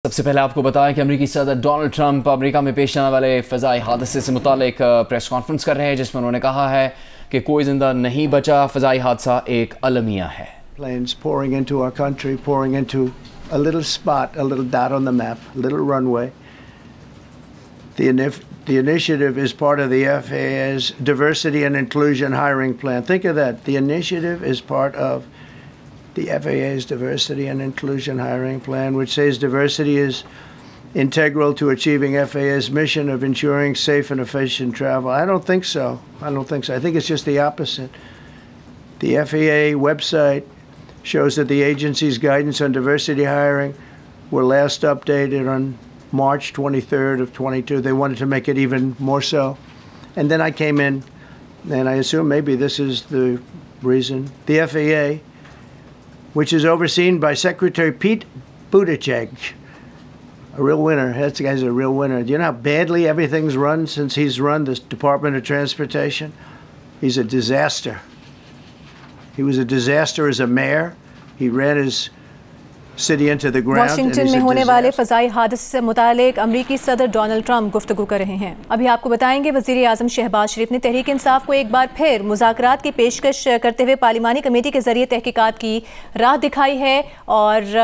سب سے پہلے آپ کو بتائیں کہ امریکی صدر ڈونلڈ ٹرمپ امریکہ میں پیش آنے والے فضائی حادثے سے متعلق پریس کانفرنس کر رہے ہیں، جس میں انہوں نے کہا ہے کہ کوئی زندہ نہیں بچا، فضائی حادثہ ایک المیہ ہے۔ Planes pouring into our country, pouring into a little spot, a little dot on the map, a little runway. The initiative is part of the FAA's Diversity and Inclusion Hiring Plan. Think of that. The initiative is part of the FAA's Diversity and Inclusion Hiring Plan, which says diversity is integral to achieving FAA's mission of ensuring safe and efficient travel. I don't think so. I think it's just the opposite. The FAA website shows that the agency's guidance on diversity hiring were last updated on March 23rd of 22. They wanted to make it even more so. And then I came in, and I assume maybe this is the reason. The FAA, which is overseen by Secretary Pete Buttigieg, a real winner. That guy's a real winner. Do you know how badly everything's run since he's run this Department of Transportation? He's a disaster. He was a disaster as a mayor. He ran his city into the ground. Washington میں ہونے والے فضائی حادثے سے متعلق امریکی صدر Donald Trump گفتگو کر رہے ہیں۔ ابھی آپ کو بتائیں گے وزیر اعظم شہباز شریف نے تحریک انصاف کو ایک بار پھر مذاکرات کی پیشکش کرتے ہوئے پارلیمانی کمیٹی کے ذریعے تحقیقات کی راہ دکھائی ہے، اور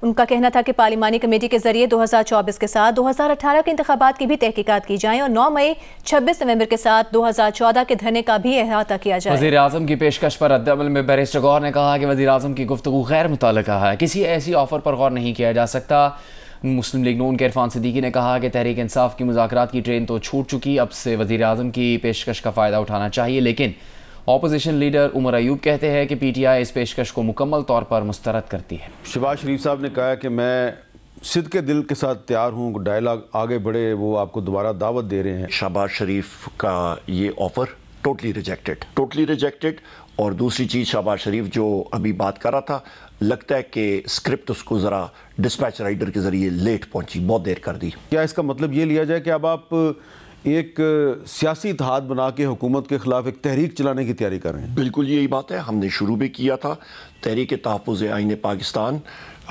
ان کا کہنا تھا کہ پارلیمانی کمیٹی کے ذریعے 2024 کے ساتھ 2018 کے انتخابات کی بھی تحقیقات کی جائیں، اور 9 مئی 26 نومبر کے ساتھ 2014 کے دھرنے کا بھی احاطہ کیا جائے۔ وزیر اعظم کی پیشکش پر رد عمل میں بیرسٹر گور نے کہا کہ وزیر اعظم کی گفتگو غیر متعلقہ ہے، کسی ایسی آفر پر غور نہیں کیا جا سکتا۔ مسلم لیگ نون کے عرفان صدیقی نے کہا کہ تحریک انصاف کی مذاکرات کی ٹرین تو چھوٹ چکی، اب سے وزیر اعظم کی پیشکش کا فائدہ اٹھانا چاہیے، لیکن اپوزیشن لیڈر عمر ایوب کہتے ہیں کہ پی ٹی آئی اس پیشکش کو مکمل طور پر مسترد کرتی ہے۔ شہباز شریف صاحب نے کہا کہ میں صدق دل کے ساتھ تیار ہوں، ڈائلاگ آگے بڑھے، وہ آپ کو دوبارہ دعوت دے رہے ہیں۔ شہباز شریف کا یہ آفر ٹوٹلی ریجیکٹڈ، اور دوسری چیز شہباز شریف جو ابھی بات کر رہا تھا، لگتا ہے کہ اسکرپٹ اس کو ذرا ڈسپیچ رائڈر کے ذریعے لیٹ پہنچی، بہت دیر کر دی۔ کیا اس کا مطلب یہ لیا جائے کہ اب آپ ایک سیاسی اتحاد بنا کے حکومت کے خلاف ایک تحریک چلانے کی تیاری کر رہے ہیں؟ بالکل یہی بات ہے، ہم نے شروع بھی کیا تھا۔ تحریک تحفظ آئین پاکستان،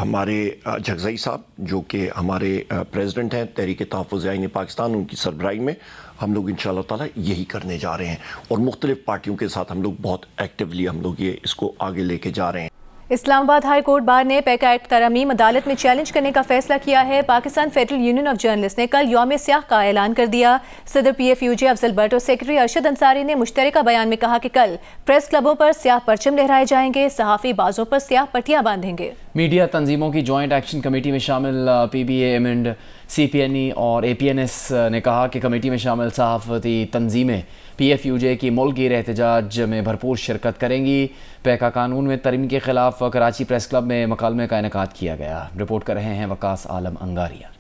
ہمارے جگزئی صاحب جو کہ ہمارے پریزیڈنٹ ہیں تحریک تحفظ آئین پاکستان، ان کی سربراہی میں ہم لوگ انشاءاللہ تعالی یہی کرنے جا رہے ہیں، اور مختلف پارٹیوں کے ساتھ ہم لوگ بہت ایکٹیولی ہم لوگ یہ اس کو آگے لے کے جا رہے ہیں۔ اسلام آباد ہائی کورٹ بار نے پیکا ایکٹ ترامیم عدالت میں چیلنج کرنے کا فیصلہ کیا ہے۔ Pakistan federal union of journalist نے کل یوم سیاہ کا اعلان کر دیا۔ صدر P if you J Afzal but اور سیکرٹری ارشد انصاری نے مشترکہ بیان میں کہا کہ کل پریس کلبوں پر سیاہ پرچم لہرائے جائیں گے، صحافی بازوں پر سیاہ پٹیاں باندھیں گے۔ میڈیا تنظیموں کی جوائنٹ ایکشن کمیٹی میں شامل پی be a ایمنڈ، C P N ای اور اے پی این ایس نے کہا کہ کمیٹی میں شامل صحافتی تنظیمیں پی ایف یو جے کی ملکی احتجاج میں بھرپور شرکت کریں گی۔ پیکا قانون میں ترمیم کے خلاف کراچی پریس کلب میں مکالمے کا انعقاد کیا گیا۔ رپورٹ کر رہے ہیں وقاص عالم انگاریہ۔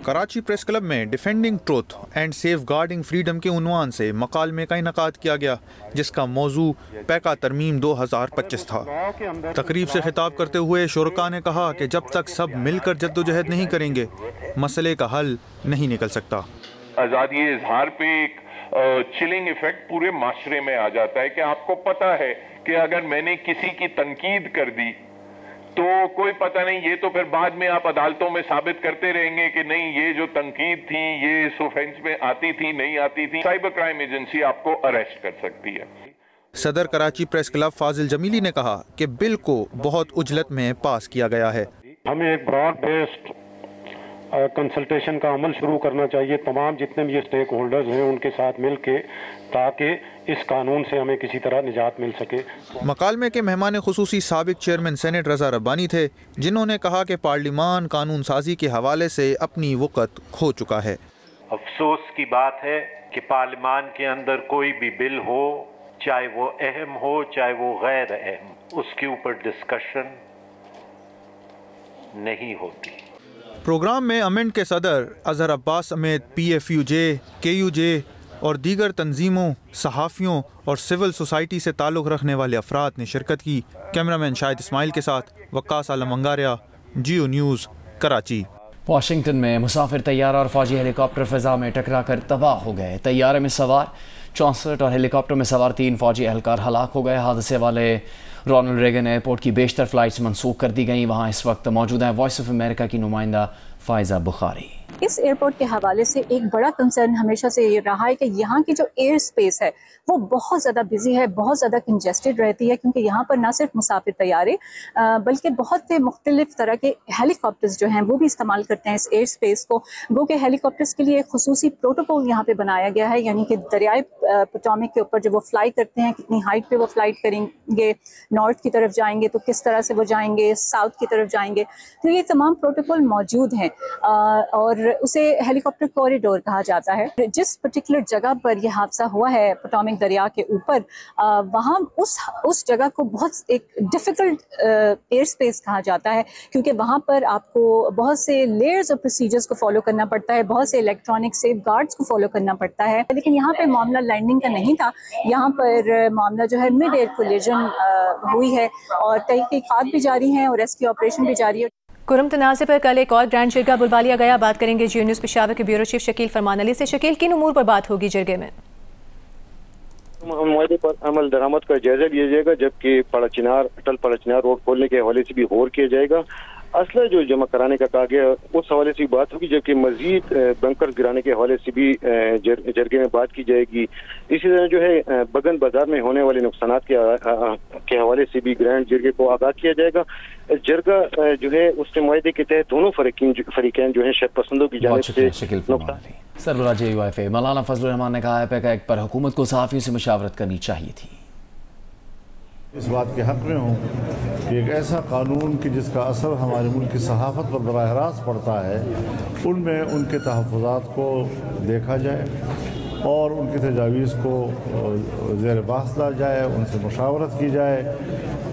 کراچی پریس کلب میں defending truth and safeguarding freedom کے عنوان سے مکالمے کا انعقاد کیا گیا، جس کا موضوع پیکا ترمیم 2025 تھا۔ تقریب سے خطاب کرتے ہوئے شرکاء نے کہا کہ جب تک سب مل کر جدوجہد نہیں کریں گے، مسئلے کا حل نہیں نکل سکتا۔ آزادی اظہار پہ ایک چلنگ ایفیکٹ پورے معاشرے میں آ جاتا ہے کہ آپ کو پتا ہے کہ اگر میں نے کسی کی تنقید کر دی تو کوئی پتہ نہیں، یہ تو پھر بعد میں آپ عدالتوں میں ثابت کرتے رہیں گے کہ نہیں یہ جو تنقید تھی یہ اس اوفینس میں آتی تھی نہیں آتی تھی۔ سائبر کرائم ایجنسی آپ کو اریسٹ کر سکتی ہے۔ صدر کراچی پریس کلب فاضل جمیلی نے کہا کہ بل کو بہت عجلت میں پاس کیا گیا ہے۔ ہمیں ایک براڈ بیسڈ کنسلٹیشن کا عمل شروع کرنا چاہیے تمام جتنے بھی یہ سٹیک ہولڈرز ہیں ان کے ساتھ مل کے، تاکہ اس قانون سے ہمیں کسی طرح نجات مل سکے۔ مکالمے کے مہمان خصوصی سابق چیئرمین سینٹ رضا ربانی تھے، جنہوں نے کہا کہ پارلیمان قانون سازی کے حوالے سے اپنی وقت کھو چکا ہے۔ افسوس کی بات ہے کہ پارلیمان کے اندر کوئی بھی بل ہو، چاہے وہ اہم ہو چاہے وہ غیر اہم، اس کے اوپر ڈسکشن نہیں ہوتی۔ پروگرام میں امنڈ کے صدر اظہر عباس سمیت پی ایف یو جے، کے یو جے اور دیگر تنظیموں، صحافیوں اور سول سوسائٹی سے تعلق رکھنے والے افراد نے شرکت کی۔ کیمرامین شاہد اسماعیل کے ساتھ وقاص عالم انگاریہ، جیو نیوز، کراچی۔ واشنگٹن میں مسافر طیارہ اور فوجی ہیلی کاپٹر فضا میں ٹکرا کر تباہ ہو گئے۔ طیارے میں سوار 64 اور ہیلی کاپٹر میں سوار 3 فوجی اہلکار ہلاک ہو گئے۔ حادثے والے رونلڈ ریگن ایئرپورٹ کی بیشتر فلائٹس منسوخ کر دی گئیں. وہاں اس وقت موجود ہیں وائس آف امریکہ کی نمائندہ فائزہ بخاری. اس ایئرپورٹ کے حوالے سے ایک بڑا کنسرن ہمیشہ سے یہ رہا ہے کہ یہاں کی جو ایئر سپیس ہے وہ بہت زیادہ بزی ہے, بہت زیادہ کنجسٹڈ رہتی ہے, کیونکہ یہاں پر نہ صرف مسافر طیارے بلکہ بہت سے مختلف طرح کے ہیلی کاپٹرز جو ہیں وہ بھی استعمال کرتے ہیں اس ایئر سپیس کو. گو کہ ہیلی کاپٹرز کے لیے ایک خصوصی پروٹوکول یہاں پہ بنایا گیا ہے, یعنی کہ دریائے پوٹومک کے اوپر جب وہ فلائی کرتے ہیں کتنی ہائٹ پہ وہ فلائٹ کریں گے, نارتھ کی طرف جائیں گے تو کس طرح سے وہ جائیں گے, ساؤتھ کی طرف جائیں گے, تو یہ تمام پروٹوکول موجود ہیں اور اسے ہیلی کاپٹر کوریڈور کہا جاتا ہے. جس پرٹیکولر جگہ پر یہ حادثہ ہوا ہے پوٹومک دریا کے اوپر, وہاں اس جگہ کو بہت ایک ڈیفیکلٹ ایئر سپیس کہا جاتا ہے, کیونکہ وہاں پر آپ کو بہت سے لیئرز اور پروسیجرز کو فالو کرنا پڑتا ہے, بہت سے الیکٹرانک سیف گارڈز کو فالو کرنا پڑتا ہے. لیکن یہاں پہ معاملہ لینڈنگ کا نہیں تھا, یہاں پر معاملہ جو ہے مڈ ایئر کولیجن ہوئی ہے اور تحقیقات بھی جاری ہیں اور ریسکیو آپریشن بھی جاری ہے. کرم تنازع پر کل ایک اور گرینڈ جرگہ بلوا لیا گیا. بات کریں گے جیو نیوز پشاور کے بیورو چیف شکیل فرمان علی سے. شکیل, کن امور پر بات ہوگی جرگے میں؟ معاہدے پر عمل درآمد کا جائزہ لیا جائے گا, جبکہ اٹل پڑا چنار روڈ کھولنے کے حوالے سے بھی غور کیا جائے گا. اسلحہ جو جمع کرانے کا کہا گیا اس حوالے سے بھی بات ہوگی, جبکہ مزید بنکر گرانے کے حوالے سے بھی جرگے میں بات کی جائے گی. اسی طرح جو ہے بگن بازار میں ہونے والے نقصانات کے حوالے سے بھی گرینڈ جرگے کو آگاہ کیا جائے گا. جرگہ جو ہے اس کے معاہدے کے تحت دونوں فریقین جو ہیں شرط پسندوں کی جانب سے سربراہ JUIFA مولانا فضل الرحمان نے کہا ہے پیکا ایکٹ پر حکومت کو صحافیوں سے مشاورت کرنی چاہیے تھی. اس بات کے حق میں ہوں کہ ایک ایسا قانون کہ جس کا اثر ہمارے ملک کی صحافت پر براہ راست پڑتا ہے, ان میں ان کے تحفظات کو دیکھا جائے اور ان کی تجاویز کو زیر بحث لا جائے, ان سے مشاورت کی جائے.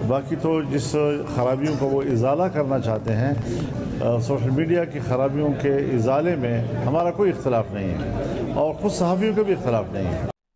باقی تو جس خرابیوں کا وہ ازالہ کرنا چاہتے ہیں, سوشل میڈیا کی خرابیوں کے ازالے میں ہمارا کوئی اختلاف نہیں ہے اور خود صحافیوں کا بھی اختلاف نہیں ہے.